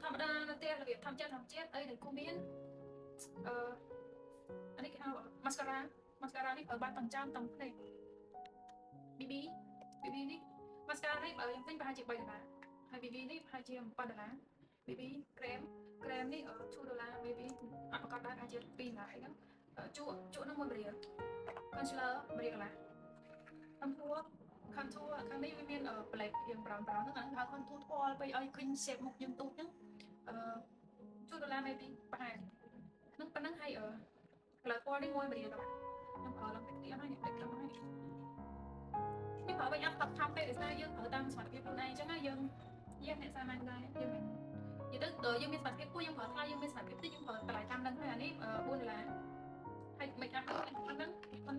ធម្មតានៅផ្ទះរបៀបធម្មជាតិអីដែលគូមានអានេះគេហៅ mascara នេះប្រើបានទាំងចានទាំងភ្នែក BB នេះ mascara នេះបើខ្ញុំទិញប្រហែលជា$3ហើយ BB នេះប្រហែលជា$7 BB ក្រែមនេះ$2 BB អត់ប្រកាសដែរប្រហែលជា$2អីហ្នឹងជក់នឹង1រៀល concealer 1រៀលកន្លះ contour ខាងនេះវាមានប្លែករៀងbrown ហ្នឹងអាហ្នឹងហៅ contour ថ្ពាល់ពេកឲ្យឃើញ shape មុខយើងទូចហ្នឹង$2 maybe ប្រហែលហ្នឹងប៉ុណ្ណឹងហើយcolor ថ្ពាល់នេះ1រៀលខ្ញុំប្រើឡើងតិចទៀតហើយនេះតិចទៅហើយនេះប្រើវិញអត់ថប់ពេកដោយសារយើងប្រើតាមសមត្ថភាពខ្លួនឯងអញ្ចឹងយើងអ្នកសាមញ្ញដែរយើងមិននិយាយទៅដល់យើងមានសមត្ថភាពពួកយើងប្រើថ្លៃយើងមានសមត្ថភាពតិចយើងប្រើតម្លៃតាមហ្នឹងហើយអានេះ$4ហើយ make up ប៉ុណ្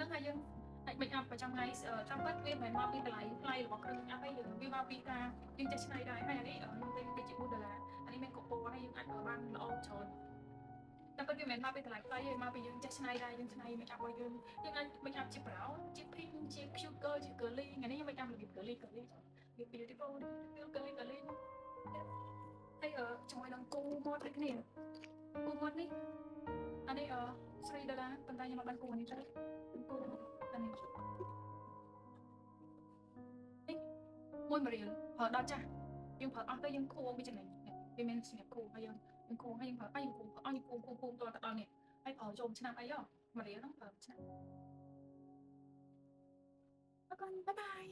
ណឹងហើយយើងហើយ make up ប្រចាំថ្ងៃចាំពិតវាមិនមែនមកពីតម្លៃថ្លៃរបស់គ្រឿង make up ទេវាមកពីការយើងចេះឆ្នៃដែរហើយអានេះខ្ញុំទិញតិចជា$4អានេះមានកពណ៌ហើយយើងអាចប្រើបានល្អច្រើនតែពិតវាមិនមែនមកពីតម្លៃថ្លៃទេមកពីយើងចេះឆ្នៃដែរយើងឆ្នៃ make up របស់យើងអាច make up ជា brown ជា pink ជា cute girl ជា girly ថ្ងៃនេះ make up របៀប girly វា beautiful girly ហើយជាមួយនឹងគូមាត់ដូចគ្នាគូមាត់នេះអានេះ$3ប៉ុន្តែខ្ញុំអត់បានគូនេះទេគូអានេះ1រៀលប្រើដល់ចាស់យើងប្រើអស់ទៅយើងខួងវាចំណេញវាមានសម្រាប់គូហើយយើងគូហើយយើងប្រើយើងគូតទៅដល់នេះហើយប្រើចូលឆ្នាំអី1រៀលហ្នឹងប្រើឆ្នាំអរគុណបាយបាយ